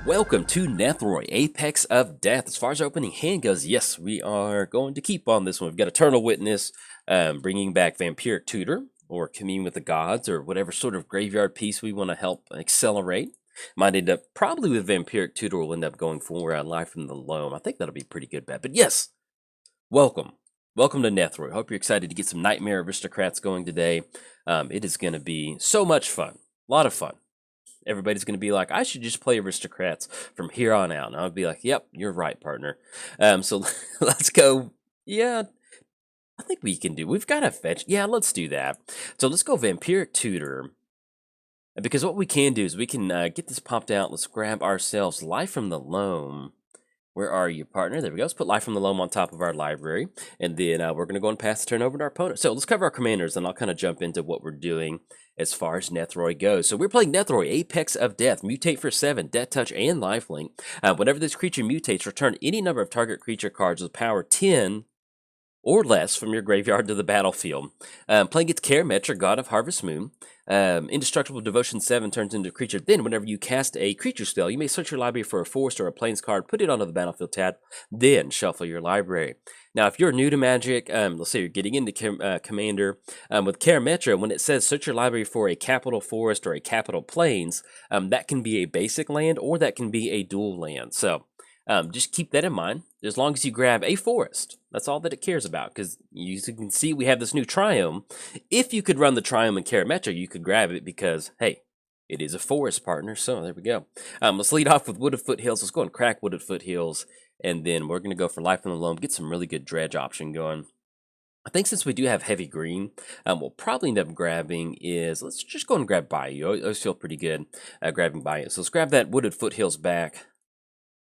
Welcome to Nethroi, Apex of Death. As far as our opening hand goes, yes, we are going to keep on this one. We've got Eternal Witness, bringing back Vampiric Tutor, or Commune with the Gods, or whatever sort of graveyard piece we want to help accelerate. Might end up, probably with Vampiric Tutor, we'll end up going for Life from the Loam. I think that'll be a pretty good bet. But yes, welcome. Welcome to Nethroi. Hope you're excited to get some Nightmare Aristocrats going today. It is going to be so much fun. A lot of fun. Everybody's going to be like, I should just play Aristocrats from here on out. And I'll be like, yep, you're right, partner. So let's go. Yeah, I think we can do. We've got a fetch. Yeah, let's do that. So let's go Vampiric Tutor. Because what we can do is we can get this popped out. Let's grab ourselves Life from the Loam. Where are you, partner? There we go. Let's put Life from the Loam on top of our library. And then we're going to go and pass the turn over to our opponent. So let's cover our commanders, and I'll kind of jump into what we're doing as far as Nethroi goes. So we're playing Nethroi, Apex of Death. Mutate for 7, Death Touch, and Lifelink. Whenever this creature mutates, return any number of target creature cards with power 10 or less from your graveyard to the battlefield. Playing its Karametra, God of Harvest Moon. Indestructible Devotion 7 turns into a creature. Then, whenever you cast a creature spell, you may search your library for a forest or a plains card, put it onto the battlefield tab, then shuffle your library. Now, if you're new to Magic, let's say you're getting into Commander, with Karametra, when it says search your library for a capital forest or a capital plains, that can be a basic land or that can be a dual land. So, just keep that in mind. As long as you grab a forest, that's all that it cares about. Because you can see we have this new Triome. If you could run the Triome in Karametra, you could grab it because, hey, it is a forest, partner. So there we go. Let's lead off with Wooded Foothills. Let's go and crack Wooded Foothills. And then we're going to go for Life from the Loam. Get some really good dredge option going. I think since we do have heavy green, we'll probably end up grabbing is, let's just go and grab Bayou. I always feel pretty good grabbing Bayou. So let's grab that Wooded Foothills back.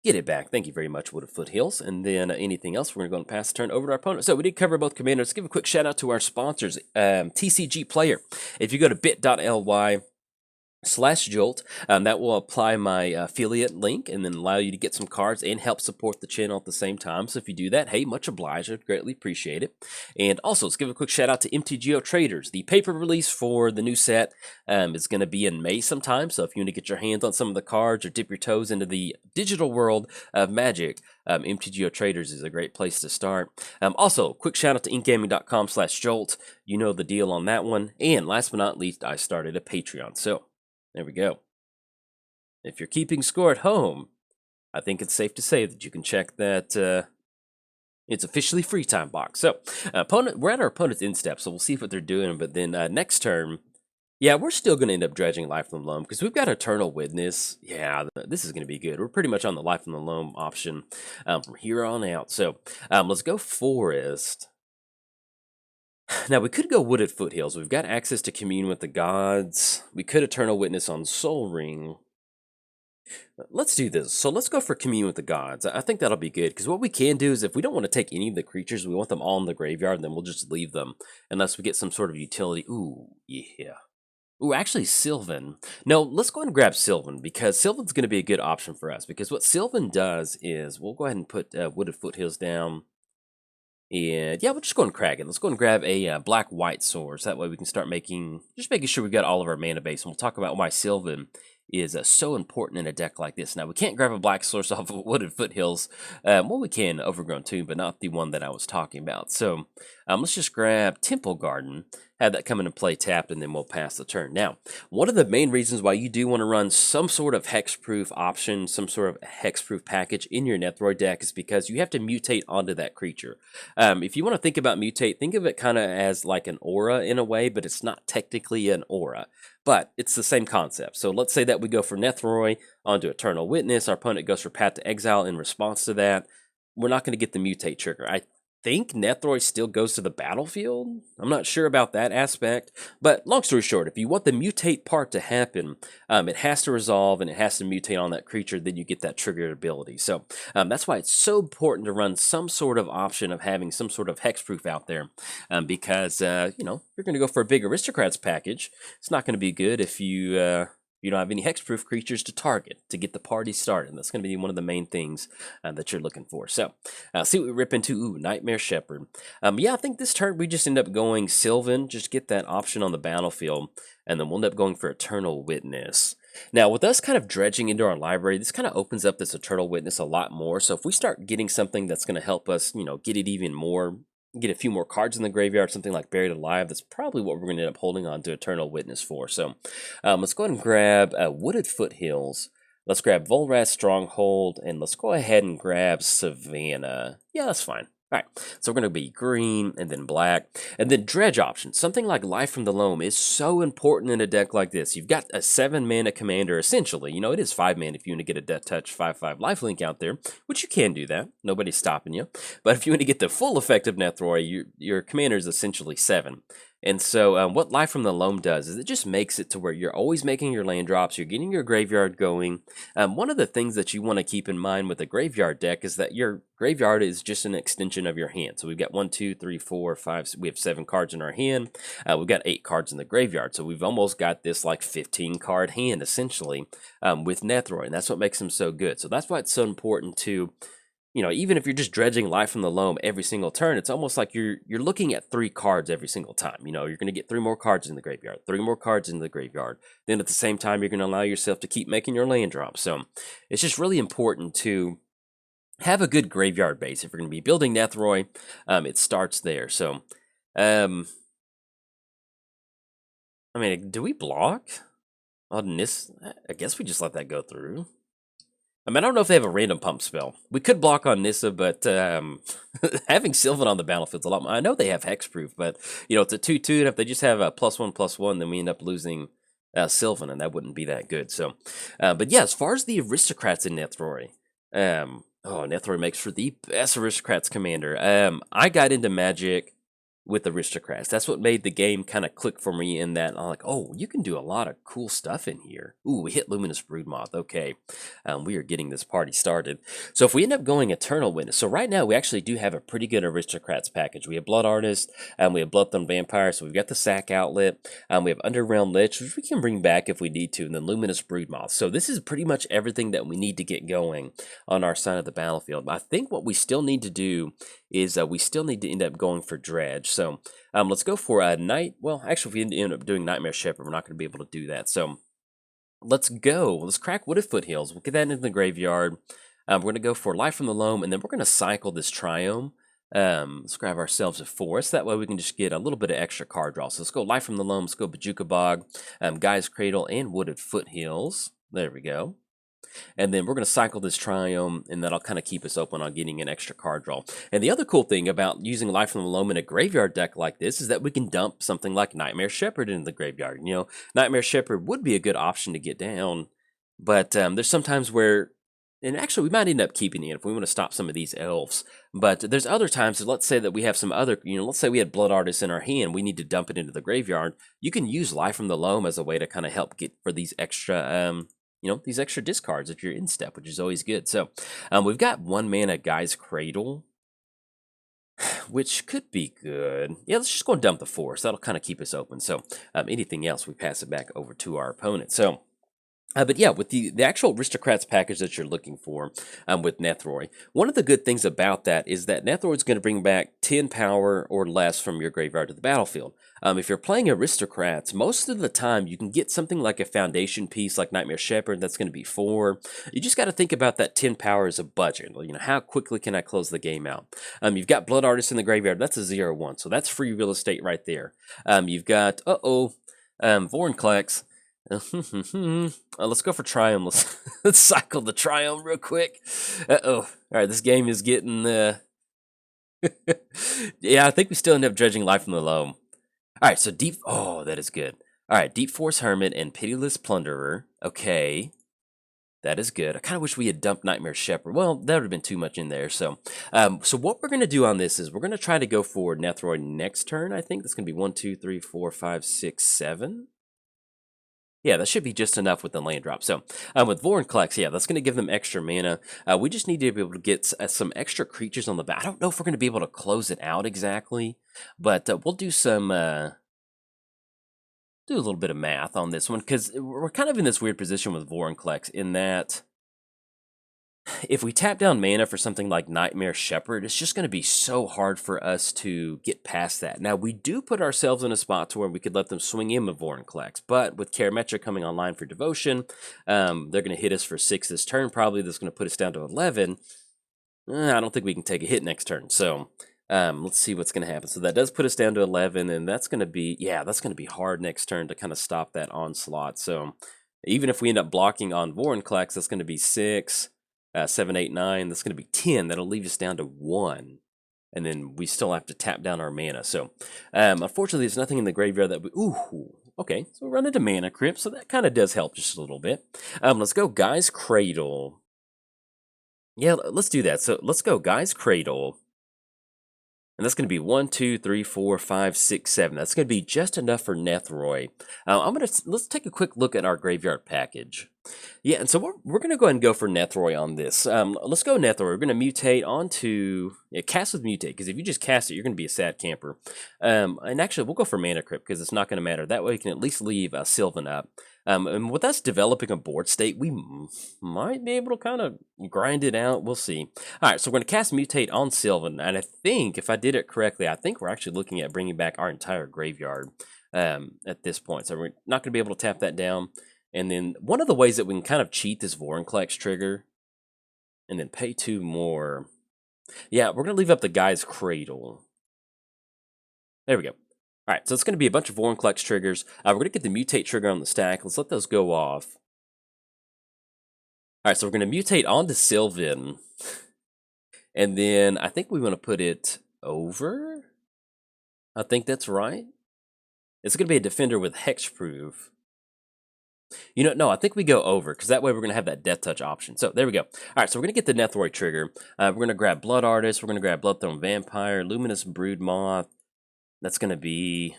Get it back. Thank you very much, Wooded Foothills. And then anything else, we're going to go and pass the turn over to our opponent. So we did cover both commanders. Let's give a quick shout out to our sponsors, TCG Player. If you go to bit.ly/Jolt. That will apply my affiliate link and then allow you to get some cards and help support the channel at the same time. So if you do that, hey, much obliged. I'd greatly appreciate it. And also, let's give a quick shout out to MTGOTraders. The paper release for the new set is going to be in May sometime. So if you want to get your hands on some of the cards or dip your toes into the digital world of Magic, MTGOTraders is a great place to start. Also, quick shout out to inkgaming.com/Jolt. You know the deal on that one. And last but not least, I started a Patreon. So there we go. If you're keeping score at home, I think it's safe to say that you can check that it's officially free time box. So, we're at our opponent's instep, so we'll see what they're doing. But then next turn, yeah, we're still going to end up dredging Life from the Loam because we've got Eternal Witness. Yeah, this is going to be good. We're pretty much on the Life from the Loam option from here on out. So, let's go Forest. Now, we could go Wooded Foothills. We've got access to Commune with the Gods. We could Eternal Witness on Soul Ring. Let's do this. So let's go for Commune with the Gods. I think that'll be good, because what we can do is if we don't want to take any of the creatures, we want them all in the graveyard, and then we'll just leave them, unless we get some sort of utility. Ooh, yeah. Ooh, actually, Sylvan. No, let's go ahead and grab Sylvan, because Sylvan's going to be a good option for us, because what Sylvan does is, we'll go ahead and put Wooded Foothills down. And yeah, we'll just go and crack it. Let's go and grab a black-white source. That way we can start making sure we've got all of our mana base. And we'll talk about why Sylvan is so important in a deck like this. Now, we can't grab a black source off of Wooded Foothills. Well, we can Overgrown Tomb, but not the one that I was talking about. So let's just grab Temple Garden, have that come into play tapped, and then we'll pass the turn. Now, one of the main reasons why you do want to run some sort of hexproof option, some sort of hexproof package in your Nethroi deck is because you have to mutate onto that creature. If you want to think about mutate, think of it kind of as like an aura in a way, but it's not technically an aura. But it's the same concept. So let's say that we go for Nethroi onto Eternal Witness. Our opponent goes for Path to Exile in response to that. We're not going to get the mutate trigger. I think Nethroi still goes to the battlefield. I'm not sure about that aspect. But long story short, if you want the mutate part to happen, it has to resolve and it has to mutate on that creature. Then you get that triggered ability. So that's why it's so important to run some sort of option of having some sort of hexproof out there. Because, you know, you're going to go for a big Aristocrats package. It's not going to be good if you you don't have any hexproof creatures to target to get the party started. That's going to be one of the main things that you're looking for. So, see what we rip into. Ooh, Nightmare Shepherd. Yeah, I think this turn we just end up going Sylvan, just get that option on the battlefield, and then we'll end up going for Eternal Witness. Now, with us kind of dredging into our library, this kind of opens up this Eternal Witness a lot more. So if we start getting something that's going to help us, get it even more, get a few more cards in the graveyard, something like Buried Alive, that's probably what we're going to end up holding on to Eternal Witness for. So let's go ahead and grab Wooded Foothills. Let's grab Volrath Stronghold, and let's go ahead and grab Savannah. Yeah, that's fine. All right, so we're going to be green and then black. And then dredge options. Something like Life from the Loam is so important in a deck like this. You've got a 7-mana commander, essentially. It is 5 mana if you want to get a Death Touch 5/5 lifelink out there, which you can do that. Nobody's stopping you. But if you want to get the full effect of Nethroi, your commander is essentially 7. And so what Life from the Loam does is it just makes it to where you're always making your land drops, you're getting your graveyard going. One of the things that you want to keep in mind with a graveyard deck is that your graveyard is just an extension of your hand. So we've got 1, 2, 3, 4, 5, we have 7 cards in our hand. We've got 8 cards in the graveyard. So we've almost got this like 15 card hand essentially with Nethroi, and that's what makes them so good. So that's why it's so important to... even if you're just dredging Life from the Loam every single turn, it's almost like you're looking at 3 cards every single time. You're going to get 3 more cards in the graveyard, 3 more cards in the graveyard. Then at the same time, you're going to allow yourself to keep making your land drops. So it's just really important to have a good graveyard base. If you're going to be building Nethroi, it starts there. So, do we block on this? I guess we just let that go through. I don't know if they have a random pump spell. We could block on Nissa, but having Sylvan on the battlefield is a lot more. I know they have hexproof, but it's a 2/2, and if they just have a +1/+1, then we end up losing Sylvan, and that wouldn't be that good. So, but yeah, as far as the aristocrats in Nethroi, Nethroi makes for the best aristocrats commander. I got into Magic with aristocrats. That's what made the game kind of click for me, in that I'm like, oh, you can do a lot of cool stuff in here. Ooh, we hit Luminous Broodmoth. Okay, we are getting this party started. So if we end up going Eternal Witness, so right now we actually do have a pretty good aristocrats package. We have Blood Artist, we have Bloodthorn Vampire, so we've got the Sack Outlet, we have Underrealm Lich, which we can bring back if we need to, and then Luminous Broodmoth. So this is pretty much everything that we need to get going on our side of the battlefield. I think what we still need to do is we still need to end up going for Dredge. So let's go for a Night. Well, actually, if we end up doing Nightmare Shepherd, we're not going to be able to do that. So let's go. Let's crack Wooded Foothills. We'll get that into the graveyard. We're going to go for Life from the Loam, and then we're going to cycle this Triome. Let's grab ourselves a Forest. That way we can just get a little bit of extra card draw. So let's go Life from the Loam. Let's go Bajuka Bog, Guy's Cradle, and Wooded Foothills. There we go. And then we're going to cycle this Triome, and that'll kind of keep us open on getting an extra card draw. And the other cool thing about using Life from the Loam in a graveyard deck like this is that we can dump something like Nightmare Shepherd into the graveyard. Nightmare Shepherd would be a good option to get down, but there's sometimes where, and actually we might end up keeping it if we want to stop some of these elves. But there's other times, let's say that we have some other, let's say we had Blood Artist in our hand, we need to dump it into the graveyard. You can use Life from the Loam as a way to kind of help get for these extra, these extra discards if you're in step, which is always good. So we've got 1 mana Guy's Cradle, which could be good. Yeah, let's just go and dump the Forest. That'll kind of keep us open. So anything else, we pass it back over to our opponent. So but yeah, with the actual aristocrats package that you're looking for with Nethroi, one of the good things about that is that Nethroi is going to bring back 10 power or less from your graveyard to the battlefield. If you're playing aristocrats, most of the time you can get something like a foundation piece like Nightmare Shepherd that's going to be 4. You just got to think about that 10 power as a budget. How quickly can I close the game out? You've got Blood Artist in the graveyard. That's a 0/1, so that's free real estate right there. You've got Vorinclex. Let's go for Triumph. Let's cycle the Triumph real quick. All right, this game is getting yeah, I think we still end up dredging Life from the Loam. All right, so deep. Oh, that is good. All right, Deep Forest Hermit and Pitiless Plunderer. Okay, that is good. I kind of wish we had dumped Nightmare Shepherd. Well, that would have been too much in there. So, so what we're gonna do on this is we're gonna try to go for Nethroi next turn. I think that's gonna be 1, 2, 3, 4, 5, 6, 7. Yeah, that should be just enough with the land drop. So with Vorinclex, yeah, that's going to give them extra mana. We just need to be able to get some extra creatures on the back. I don't know if we're going to be able to close it out exactly, but we'll do some do a little bit of math on this one, because we're kind of in this weird position with Vorinclex in that if we tap down mana for something like Nightmare Shepherd, it's just going to be so hard for us to get past that. Now, we do put ourselves in a spot to where we could let them swing in with Vorinclex, but with Karametra coming online for Devotion, they're going to hit us for 6 this turn, probably. That's going to put us down to 11. I don't think we can take a hit next turn, so let's see what's going to happen. So that does put us down to 11, and that's going to be, that's going to be hard next turn to kind of stop that onslaught. So even if we end up blocking on Vorinclex, that's going to be 6. 7, 8, 9, that's going to be 10. That'll leave us down to 1. And then we still have to tap down our mana. So, unfortunately, there's nothing in the graveyard that we... Ooh, okay. So we run into Mana Crypt, so that kind of does help just a little bit. Let's go Guy's Cradle. Yeah, let's do that. So let's go Guy's Cradle. And that's going to be 1, 2, 3, 4, 5, 6, 7. That's going to be just enough for Nethroi. Let's take a quick look at our graveyard package. Yeah, and so we're going to go ahead and go for Nethroi on this. Let's go Nethroi. We're going to mutate onto cast with mutate, because if you just cast it, you're going to be a sad camper. And actually, we'll go for Mana Crypt because it's not going to matter. That way, we can at least leave Sylvan up. And with us developing a board state, we might be able to kind of grind it out. We'll see. All right, so we're going to cast Mutate on Sylvan, and I think, if I did it correctly, I think we're actually looking at bringing back our entire graveyard at this point. So we're not going to be able to tap that down. And then one of the ways that we can kind of cheat this Vorinclex trigger and then pay 2 more. Yeah, we're going to leave up the Guy's Cradle. There we go. All right, so it's going to be a bunch of Vorinclex triggers. We're going to get the Mutate trigger on the stack. Let's let those go off. All right, so we're going to mutate onto Sylvan. And then I think we want to put it over. I think that's right. It's going to be a defender with Hexproof. You know, no, I think we go over, because that way we're going to have that Death Touch option. So there we go. All right, so we're going to get the Nethroi trigger. We're going to grab Blood Artist. We're going to grab Bloodthorn Vampire, Luminous Broodmoth. That's going to be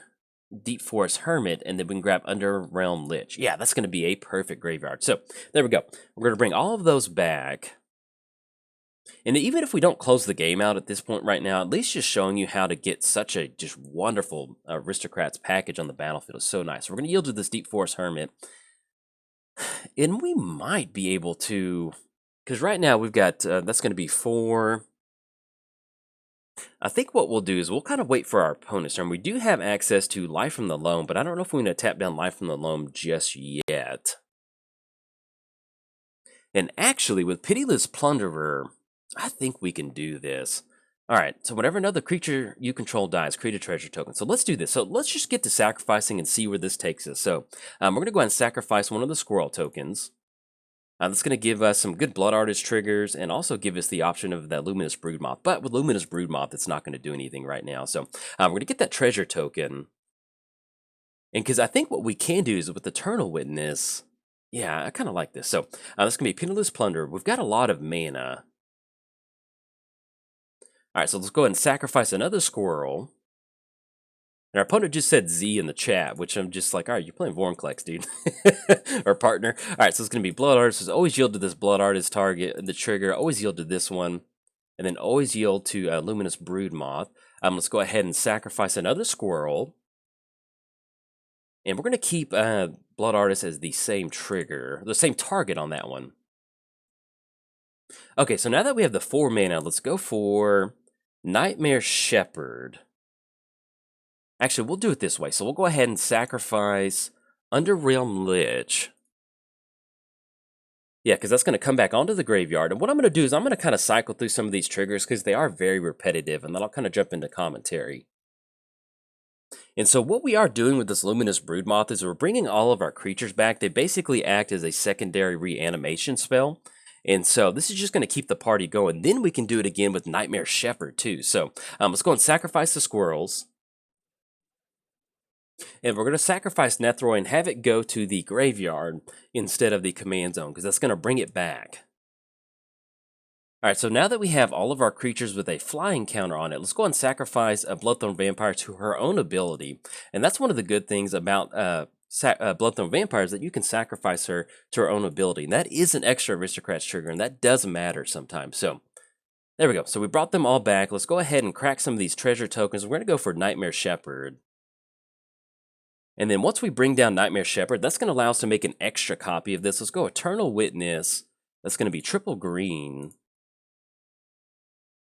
Deep Forest Hermit, and then we can grab Underrealm Lich. Yeah, that's going to be a perfect graveyard. So there we go. We're going to bring all of those back. And even if we don't close the game out at this point right now, at least just showing you how to get such a just wonderful aristocrats package on the battlefield is so nice. We're going to yield to this Deep Forest Hermit. And we might be able to, because right now we've got, that's going to be 4. I think what we'll do is we'll kind of wait for our opponent's turn. We do have access to Life from the Loam, but I don't know if we're going to tap down Life from the Loam just yet. And actually, with Pitiless Plunderer, I think we can do this. All right, so whenever another creature you control dies, create a treasure token. So let's do this. So let's just get to sacrificing and see where this takes us. So we're going to go ahead and sacrifice one of the squirrel tokens. That's going to give us some good Blood Artist triggers and also give us the option of that Luminous Broodmoth. But with Luminous Broodmoth, it's not going to do anything right now. So we're going to get that treasure token. And because I think what we can do is with Eternal Witness, yeah, I kind of like this. So this is going to be Pitiless Plunder. We've got a lot of mana. All right, so let's go ahead and sacrifice another squirrel. And our opponent just said Z in the chat, which I'm just like, all right, you're playing Vorinclex, dude. Or partner. All right, so it's going to be Blood Artist. So always yield to this Blood Artist target, the trigger. Always yield to this one. And then always yield to Luminous Broodmoth. Let's go ahead and sacrifice another squirrel. And we're going to keep Blood Artist as the same trigger, the same target on that one. Okay, so now that we have the 4 mana, let's go for Nightmare Shepherd. Actually, we'll do it this way. So we'll go ahead and sacrifice Underrealm Lich. Yeah, because that's going to come back onto the graveyard. And what I'm going to do is I'm going to kind of cycle through some of these triggers because they are very repetitive, and then I'll kind of jump into commentary. And so what we are doing with this Luminous Broodmoth is we're bringing all of our creatures back. They basically act as a secondary reanimation spell. And so this is just going to keep the party going. Then we can do it again with Nightmare Shepherd too. So let's go and sacrifice the squirrels. And we're going to sacrifice Nethroi and have it go to the graveyard instead of the command zone, because that's going to bring it back. Alright, so now that we have all of our creatures with a flying counter on it, let's go and sacrifice a Bloodthorn Vampire to her own ability. And that's one of the good things about Bloodthorn Vampire is that you can sacrifice her to her own ability. And that is an extra Aristocrats trigger, and that does matter sometimes. So, there we go. So we brought them all back. Let's go ahead and crack some of these treasure tokens. We're going to go for Nightmare Shepherd. And then once we bring down Nightmare Shepherd, that's going to allow us to make an extra copy of this. Let's go Eternal Witness. That's going to be triple green.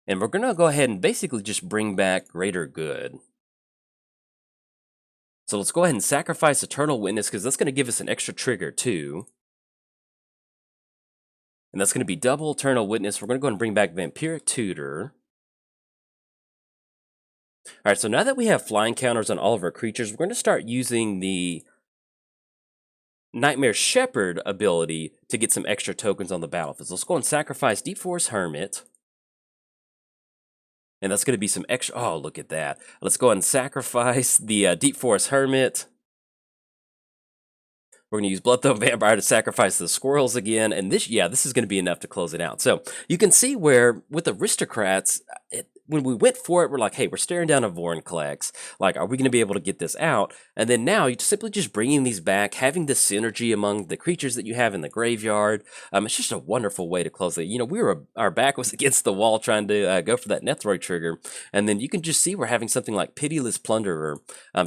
And we're going to go ahead and basically just bring back Greater Good. So let's go ahead and sacrifice Eternal Witness, because that's going to give us an extra trigger too. And that's going to be double Eternal Witness. We're going to go ahead and bring back Vampiric Tutor. All right, so now that we have flying counters on all of our creatures, we're going to start using the Nightmare Shepherd ability to get some extra tokens on the battlefield. So let's go and sacrifice Deep Forest Hermit. And that's going to be some extra... Oh, look at that. Let's go ahead and sacrifice the Deep Forest Hermit. We're going to use Bloodthorn Vampire to sacrifice the squirrels again. And this, yeah, this is going to be enough to close it out. So you can see where with aristocrats, when we went for it, we're like, hey, we're staring down a Vorinclex. Like, are we going to be able to get this out? And then now, you're simply just bringing these back, having the synergy among the creatures that you have in the graveyard. It's just a wonderful way to close it. You know, our back was against the wall trying to go for that Nethroi trigger. And then you can just see we're having something like Pitiless Plunderer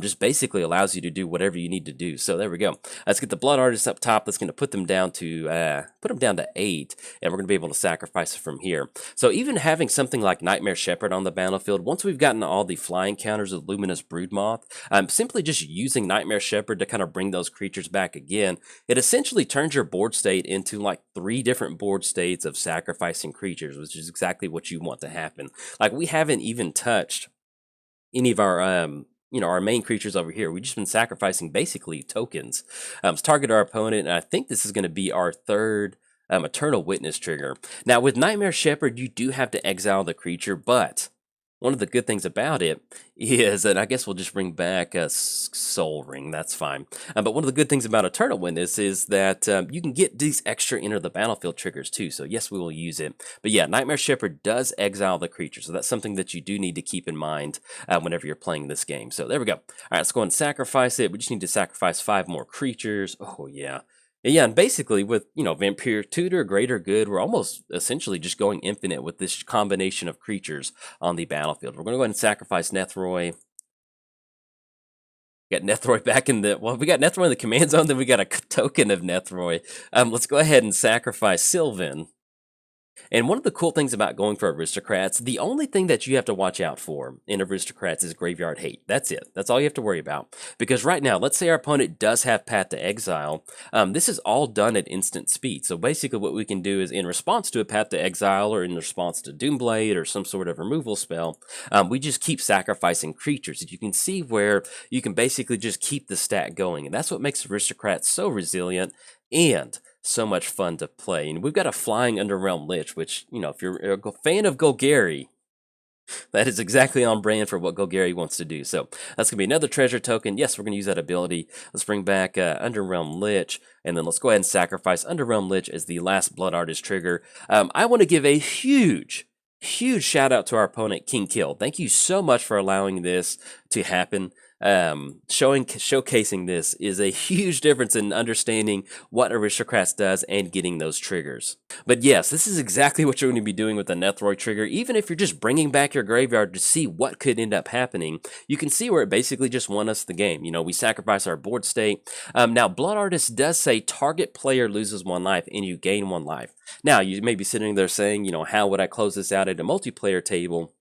just basically allows you to do whatever you need to do. So there we go. Let's get the Blood Artist up top. That's going to put them down to 8, and we're going to be able to sacrifice it from here. So even having something like Nightmare Shepherd on the battlefield, once we've gotten all the flying counters of Luminous Broodmoth, simply just using Nightmare Shepherd to kind of bring those creatures back again, it essentially turns your board state into like 3 different board states of sacrificing creatures, which is exactly what you want to happen. Like, we haven't even touched any of our our main creatures over here. We've just been sacrificing basically tokens to target our opponent, and I think this is going to be our 3rd Eternal Witness trigger. Now, with Nightmare Shepherd, you do have to exile the creature, but one of the good things about it is, and I guess we'll just bring back a Soul Ring, that's fine. But one of the good things about Eternal Witness is that you can get these extra enter the battlefield triggers too, so yes, we will use it. But yeah, Nightmare Shepherd does exile the creature, so that's something that you do need to keep in mind whenever you're playing this game. So there we go. All right, let's go and sacrifice it. We just need to sacrifice 5 more creatures. Oh yeah. Yeah, and basically with, Vampiric Tutor, Greater Good, we're almost essentially just going infinite with this combination of creatures on the battlefield. We're going to go ahead and sacrifice Nethroi. Got Nethroi back in the... Well, we got Nethroi in the command zone, then we got a token of Nethroi. Let's go ahead and sacrifice Sylvan. And one of the cool things about going for aristocrats, the only thing that you have to watch out for in aristocrats is graveyard hate. That's it. That's all you have to worry about. Because right now, let's say our opponent does have Path to Exile. This is all done at instant speed. So basically what we can do is in response to a Path to Exile or in response to Doomblade or some sort of removal spell, we just keep sacrificing creatures. You can see where you can basically just keep the stat going. And that's what makes aristocrats so resilient and so much fun to play. And we've got a Flying Underrealm Lich, which, if you're a fan of Golgari, that is exactly on brand for what Golgari wants to do. So that's going to be another treasure token. Yes, we're going to use that ability. Let's bring back Underrealm Lich, and then let's go ahead and sacrifice Underrealm Lich as the last Blood Artist trigger. I want to give a huge shout out to our opponent, King Kill. Thank you so much for allowing this to happen. Showcasing this is a huge difference in understanding what Aristocrats does and getting those triggers. But yes, this is exactly what you're going to be doing with the Nethroi trigger. Even if you're just bringing back your graveyard to see what could end up happening, you can see where it basically just won us the game. We sacrifice our board state. Now, Blood Artist does say target player loses 1 life and you gain 1 life. Now, you may be sitting there saying, how would I close this out at a multiplayer table?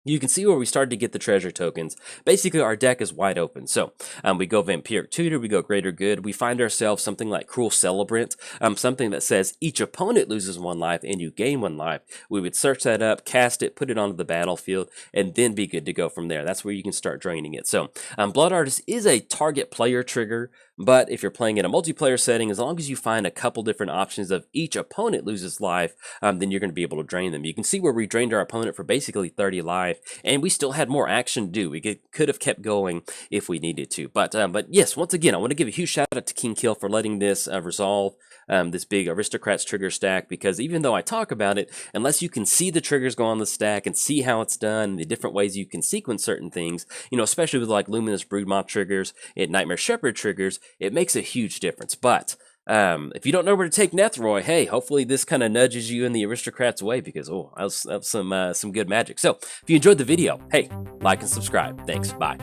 You can see where we started to get the treasure tokens. Basically, our deck is wide open. So we go Vampiric Tutor, we go Greater Good. We find ourselves something like Cruel Celebrant, something that says each opponent loses 1 life and you gain 1 life. We would search that up, cast it, put it onto the battlefield, and then be good to go from there. That's where you can start draining it. So Blood Artist is a target player trigger, but if you're playing in a multiplayer setting, as long as you find a couple different options of each opponent loses life, then you're going to be able to drain them. You can see where we drained our opponent for basically 30 life, and we still had more action to do. We could have kept going if we needed to. But yes, once again, I want to give a huge shout out to King Kill for letting this resolve this big Aristocrats trigger stack, because even though I talk about it, unless you can see the triggers go on the stack and see how it's done, and the different ways you can sequence certain things, especially with like Luminous Broodmoth triggers and Nightmare Shepherd triggers, it makes a huge difference. But if you don't know where to take Nethroi, hey, hopefully this kind of nudges you in the Aristocrats way, because that was some good magic. So if you enjoyed the video, hey, like and subscribe. Thanks. Bye.